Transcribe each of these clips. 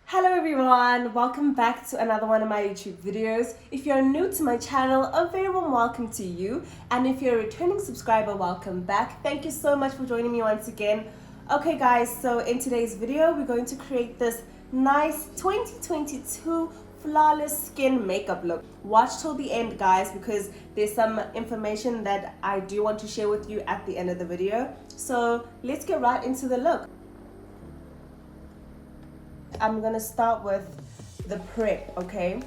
Hello everyone, welcome back to another one of my YouTube videos. If you're new to my channel, a very warm welcome to you. And if you're a returning subscriber, welcome back. Thank you so much for joining me once again. Okay guys, so in today's video, we're going to create this nice 2022 flawless skin makeup look. Watch till the end guys, because there's some information that I do want to share with you at the end of the video. So let's get right into the look. I'm gonna start with the prep, okay?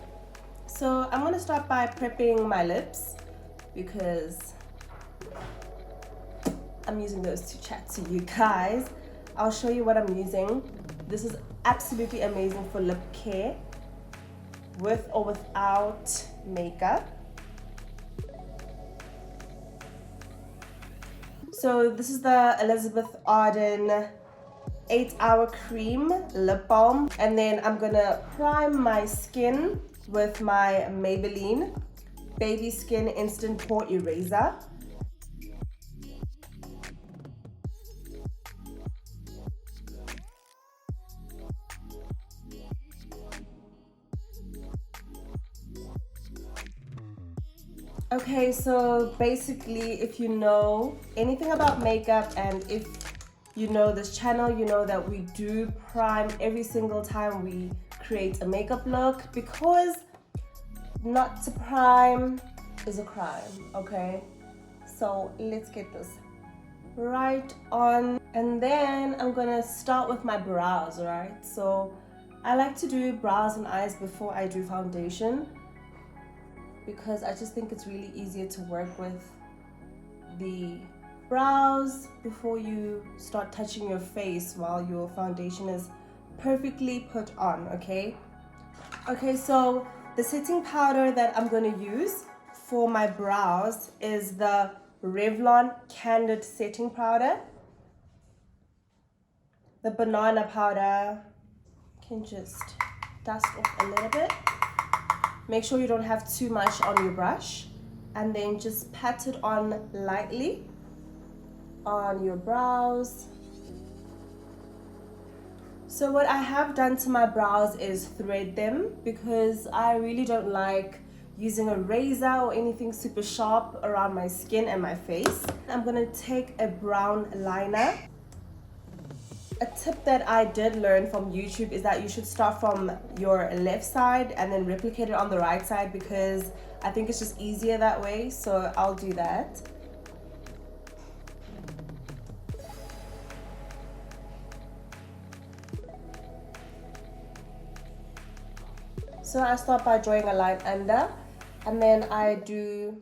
So I'm gonna start by prepping my lips because I'm using those to chat to you guys. I'll show you what I'm using. This is absolutely amazing for lip care, with or without makeup. So this is the Elizabeth Arden 8-hour cream lip balm, and then I'm gonna prime my skin with my Maybelline Baby Skin Instant Pore Eraser. Okay, so basically, if you know anything about makeup and if you know this channel, you know that we do prime every single time we create a makeup look, because not to prime is a crime, okay? So let's get this right on. And then I'm gonna start with my brows, right? So I like to do brows and eyes before I do foundation, because I just think it's really easier to work with the brows before you start touching your face while your foundation is perfectly put on, okay? Okay, so the setting powder that I'm going to use for my brows is the Revlon Candid setting powder. The banana powder can just dust off a little bit. Make sure you don't have too much on your brush, and then just pat it on lightly on your brows. So what I have done to my brows is thread them, because I really don't like using a razor or anything super sharp around my skin and my face. I'm gonna take a brown liner. A tip that I did learn from YouTube is that you should start from your left side and then replicate it on the right side, because I think it's just easier that way, so I'll do that. So I start by drawing a line under, and then I do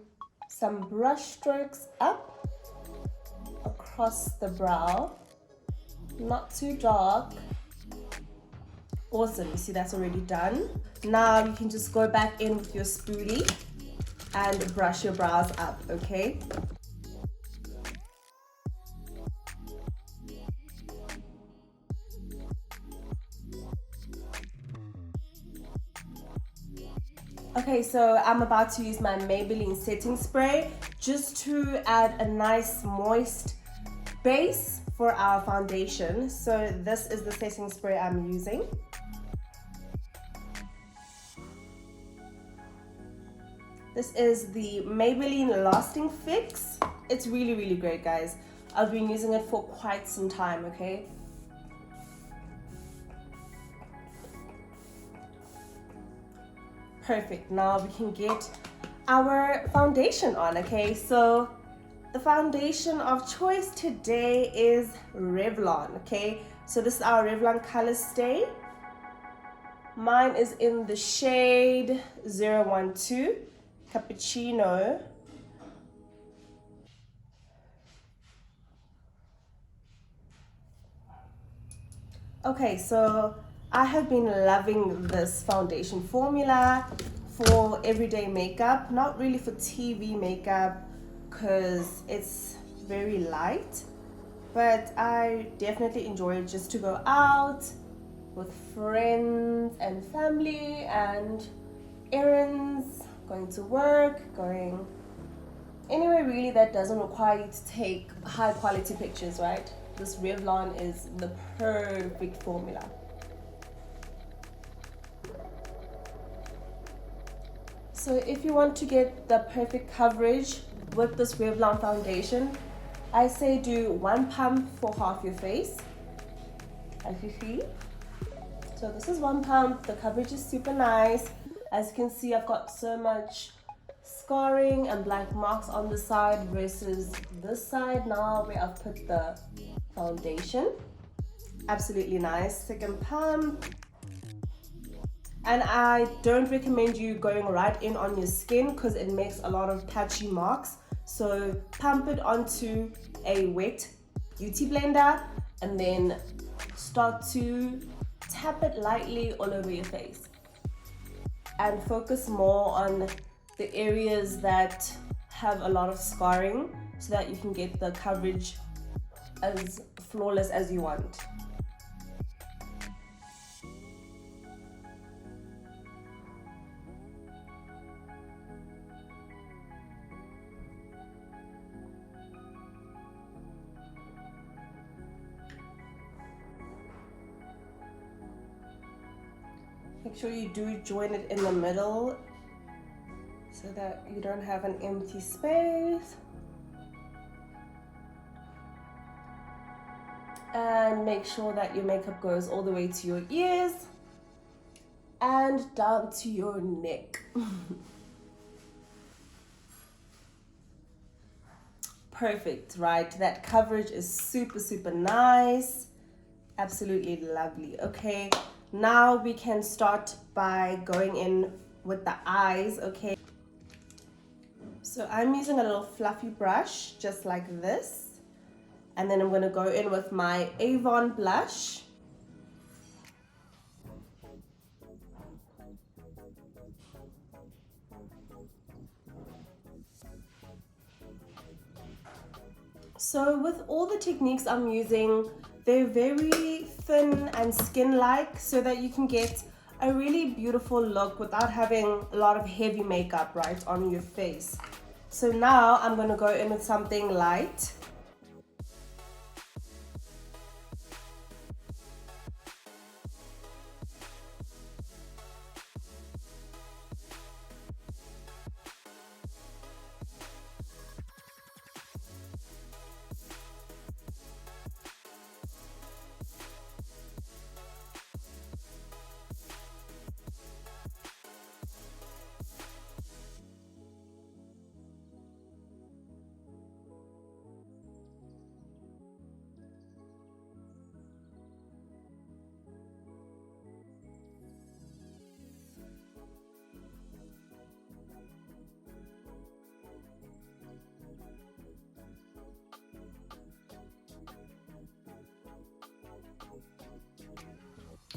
some brush strokes up across the brow, not too dark. Awesome, you see that's already done. Now you can just go back in with your spoolie and brush your brows up, okay? Okay, so I'm about to use my Maybelline setting spray just to add a nice moist base for our foundation. So this is the setting spray I'm using. This is the Maybelline Lasting Fix. It's really, really great, guys. I've been using it for quite some time, okay? Perfect, now we can get our foundation on, okay? So the foundation of choice today is Revlon, okay? So this is our Revlon Colorstay. Mine is in the shade 012, Cappuccino. Okay, so I have been loving this foundation formula for everyday makeup, not really for TV makeup because it's very light, but I definitely enjoy it just to go out with friends and family and errands, going to work, going anywhere really that doesn't require you to take high quality pictures, right? This Revlon is the perfect formula. So if you want to get the perfect coverage with this Revlon foundation, I say do 1 pump for half your face, as you see. So this is 1 pump. The coverage is super nice. As you can see, I've got so much scarring and black marks on the side versus this side now where I've put the foundation. Absolutely nice. Second pump. And I don't recommend you going right in on your skin because it makes a lot of patchy marks. So pump it onto a wet beauty blender and then start to tap it lightly all over your face. And focus more on the areas that have a lot of scarring so that you can get the coverage as flawless as you want. Make sure you do join it in the middle so that you don't have an empty space. And make sure that your makeup goes all the way to your ears and down to your neck. Perfect, right? That coverage is super, super nice. Absolutely lovely. Okay, now we can start by going in with the eyes, okay? So I'm using a little fluffy brush, just like this. And then I'm gonna go in with my Avon blush. So with all the techniques I'm using, they're very thin and skin-like so that you can get a really beautiful look without having a lot of heavy makeup, right, on your face. So now I'm gonna go in with something light.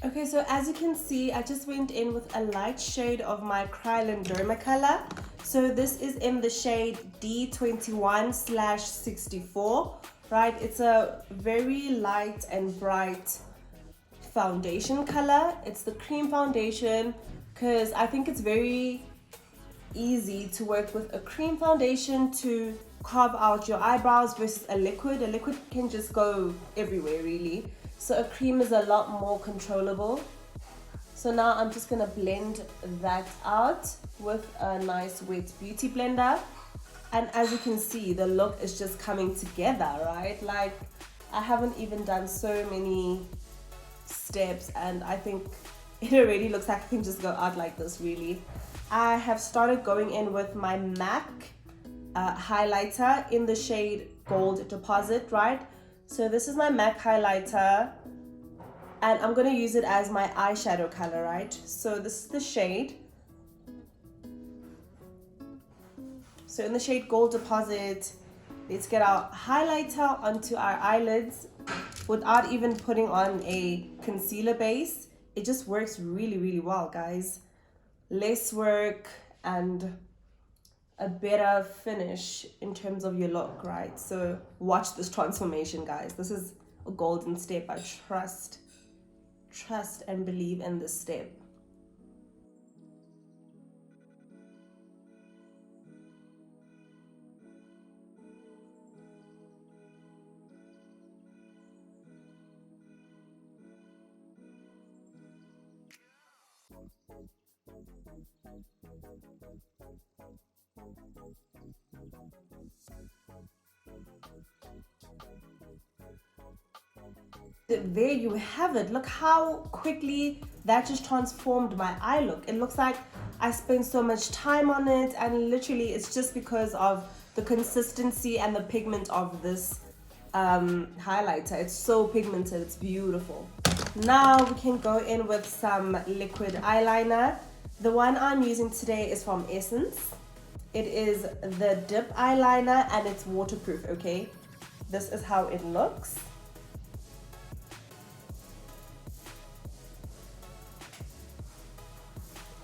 Okay, so as you can see, I just went in with a light shade of my Kryolan Dermacolor. So this is in the shade D21/64, right? It's a very light and bright foundation color. It's the cream foundation because I think it's very easy to work with a cream foundation to carve out your eyebrows versus a liquid. A liquid can just go everywhere really. So a cream is a lot more controllable. So now I'm just gonna blend that out with a nice wet beauty blender. And as you can see, the look is just coming together, right? Like I haven't even done so many steps and I think it already looks like I can just go out like this really. I have started going in with my MAC highlighter in the shade Gold Deposit, right? So this is my MAC highlighter and I'm going to use it as my eyeshadow color, right? So this is the shade. So in the shade Gold Deposit, let's get our highlighter onto our eyelids without even putting on a concealer base. It just works really, really well, guys. Less work and a better finish in terms of your look, right? So watch this transformation, guys. This is a golden step. I trust and believe in this step. There you have it. Look how quickly that just transformed my eye look. It looks like I spent so much time on it, and literally it's just because of the consistency and the pigment of this highlighter. It's so pigmented, it's beautiful. Now we can go in with some liquid eyeliner. The one I'm using today is from Essence. It is the dip eyeliner and it's waterproof, okay? This is how it looks.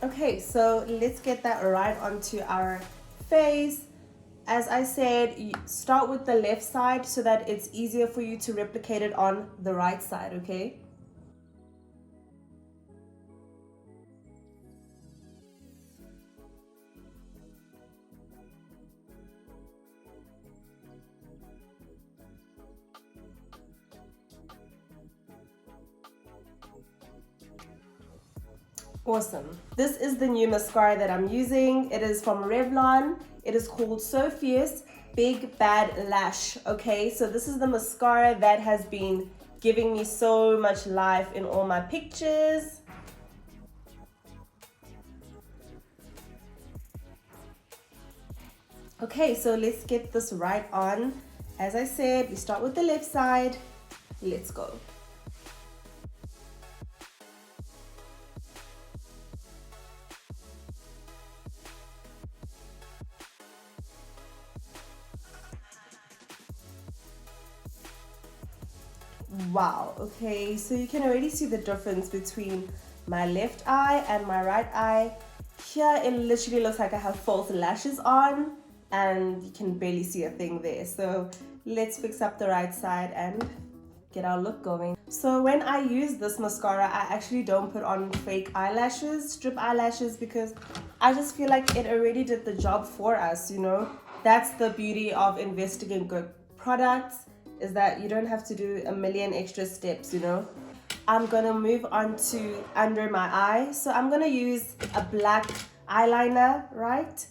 Okay, so let's get that right onto our face. As I said, you start with the left side so that it's easier for you to replicate it on the right side, okay? Awesome. This is the new mascara that I'm using. It is from Revlon. It is called So Fierce Big Bad Lash. Okay, so this is the mascara that has been giving me so much life in all my pictures. Okay, so let's get this right on. As I said, we start with the left side. Let's go. Wow, okay, so you can already see the difference between my left eye and my right eye. Here it literally looks like I have false lashes on and you can barely see a thing there. So let's fix up the right side and get our look going. So when I use this mascara, I actually don't put on fake eyelashes, strip eyelashes, because I just feel like it already did the job for us, you know? That's the beauty of investing in good products, is that you don't have to do a million extra steps, you know? I'm gonna move on to under my eye. So I'm gonna use a black eyeliner, right?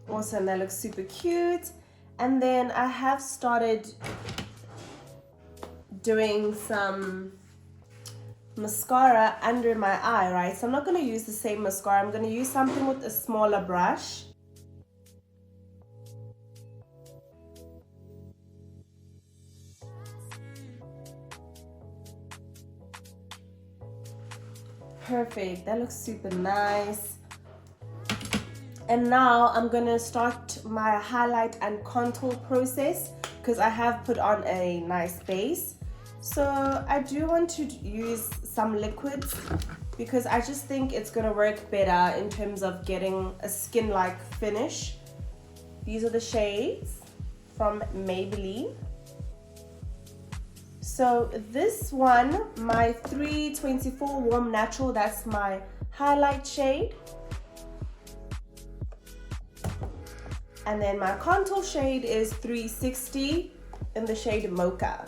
Awesome, that looks super cute. And then I have started doing some mascara under my eye, right? So I'm not going to use the same mascara. I'm going to use something with a smaller brush. Perfect, that looks super nice. And now I'm going to start my highlight and contour process because I have put on a nice base. So I do want to use some liquids because I just think it's gonna work better in terms of getting a skin-like finish. These are the shades from Maybelline. So this one, my 324 Warm Natural, that's my highlight shade. And then my contour shade is 360 in the shade Mocha.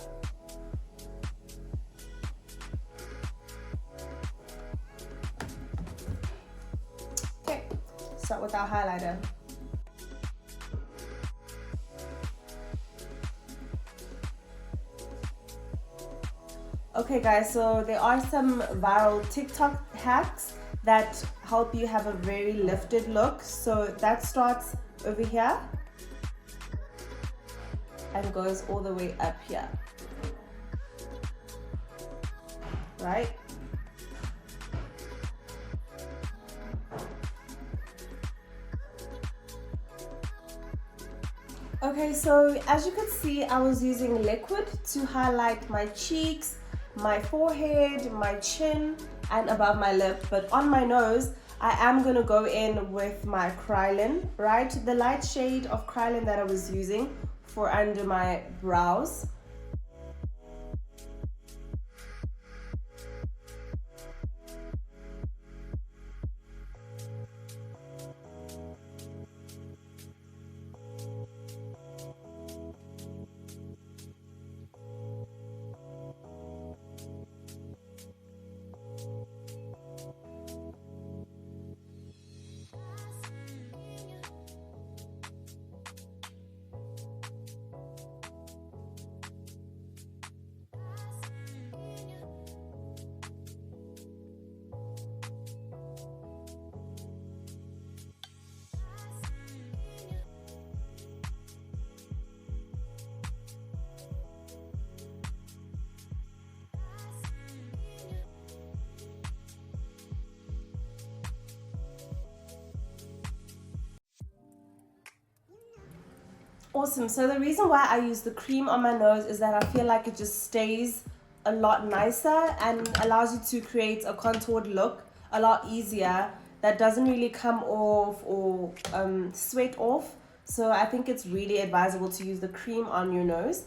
Start with our highlighter. Okay guys, so there are some viral TikTok hacks that help you have a very lifted look. So that starts over here and goes all the way up here, right? Okay, so as you could see, I was using liquid to highlight my cheeks, my forehead, my chin, and above my lip. But on my nose, I am gonna go in with my Kryolan, right? The light shade of Kryolan that I was using for under my brows. Awesome. So the reason why I use the cream on my nose is that I feel like it just stays a lot nicer and allows you to create a contoured look a lot easier that doesn't really come off or sweat off. So I think it's really advisable to use the cream on your nose.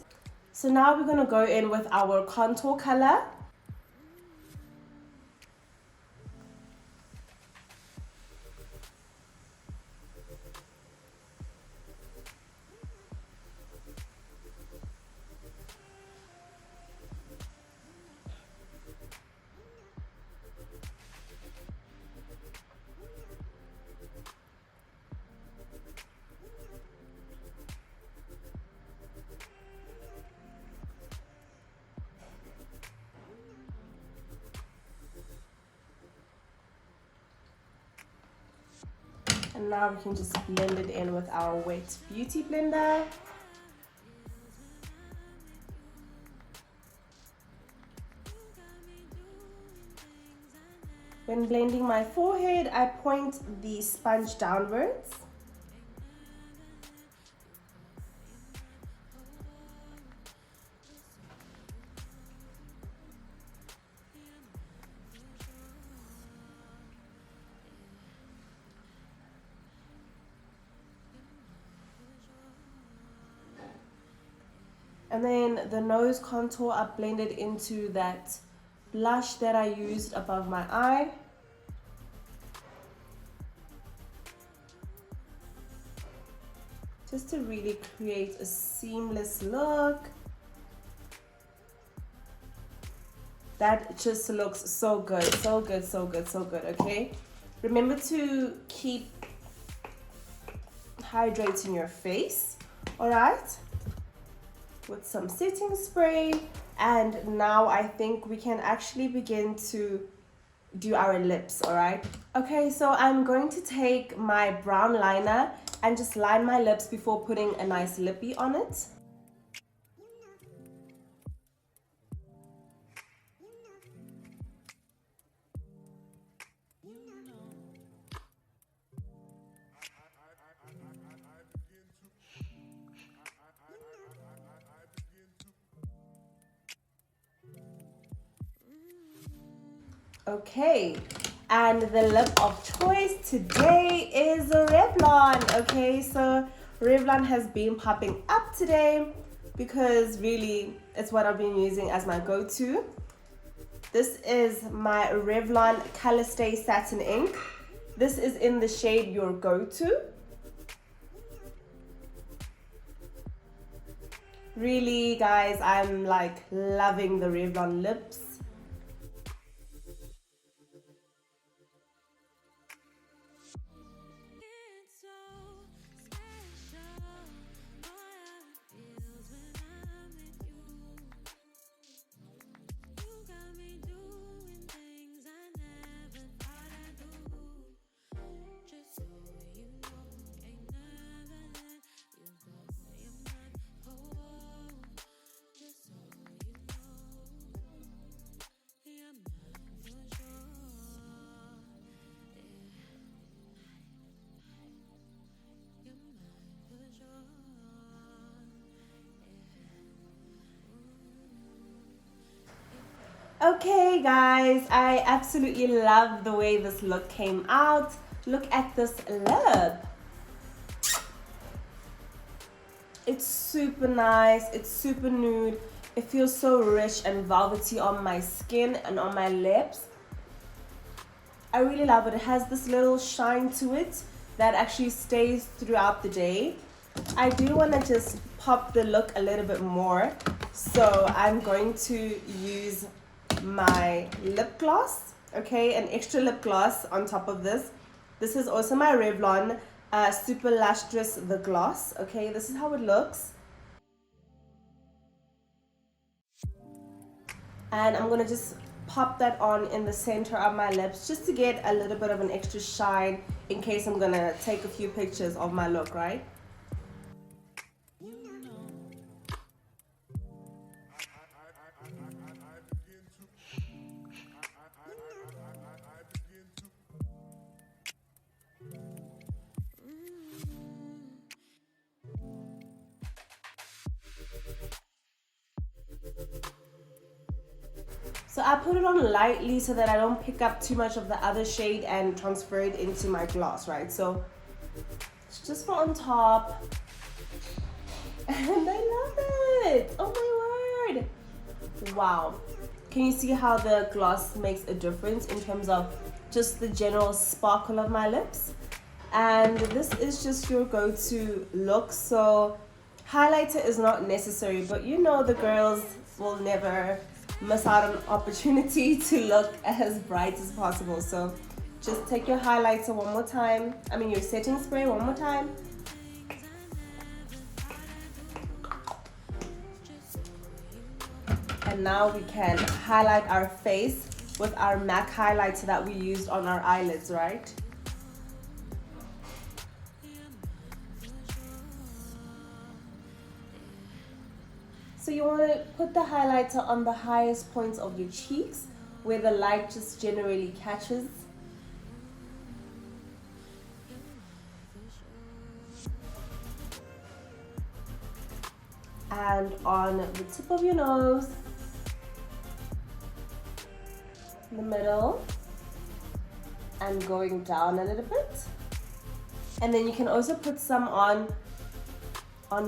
So now we're going to go in with our contour color. And now we can just blend it in with our wet beauty blender. When blending my forehead, I point the sponge downwards. And then the nose contour, I blended into that blush that I used above my eye. Just to really create a seamless look. That just looks so good, so good, so good, so good, okay? Remember to keep hydrating your face, all right? With some setting spray. And now I think we can actually begin to do our lips, all right? Okay, so I'm going to take my brown liner and just line my lips before putting a nice lippy on it. Okay, and the lip of choice today is Revlon. Okay, so Revlon has been popping up today because really it's what I've been using as my go-to. This is my Revlon Colorstay Satin ink. This is in the shade Your Go-To. Really, guys, I'm like loving the Revlon lips. Okay guys, I absolutely love the way this look came out. Look at this lip. It's super nice, it's super nude. It feels so rich and velvety on my skin and on my lips. I really love it. It has this little shine to it that actually stays throughout the day. I do want to just pop the look a little bit more. So I'm going to use my lip gloss, okay, an extra lip gloss on top of this. This is also my Revlon Super Lustrous the gloss, okay. This is how it looks, and I'm gonna just pop that on in the center of my lips just to get a little bit of an extra shine in case I'm gonna take a few pictures of my look, right? So I put it on lightly so that I don't pick up too much of the other shade and transfer it into my gloss, right? So it's just for on top. And I love it. Oh my word. Wow. Can you see how the gloss makes a difference in terms of just the general sparkle of my lips? And this is just your go-to look. So highlighter is not necessary, but you know the girls will never miss out on opportunity to look as bright as possible. So just take your highlighter one more time. I mean your setting spray one more time. And now we can highlight our face with our MAC highlighter that we used on our eyelids, right? So you want to put the highlighter on the highest points of your cheeks where the light just generally catches. And on the tip of your nose, in the middle, and going down a little bit. And then you can also put some on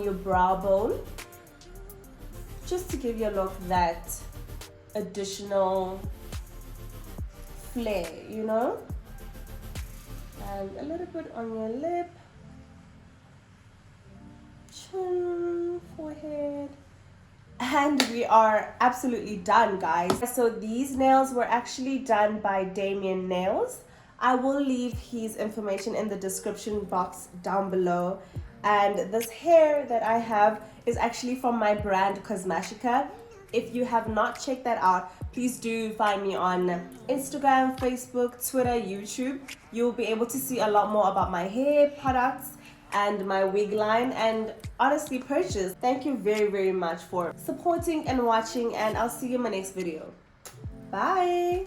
your brow bone, just to give your look that additional flair, you know? And a little bit on your lip, chin, forehead. And we are absolutely done, guys. So these nails were actually done by Damien Nails. I will leave his information in the description box down below. And this hair that I have is actually from my brand Cosmashica. If you have not checked that out, please do find me on Instagram, Facebook, Twitter, YouTube. You'll be able to see a lot more about my hair products and my wig line, and honestly purchase. Thank you very, very much for supporting and watching, and I'll see you in my next video. Bye.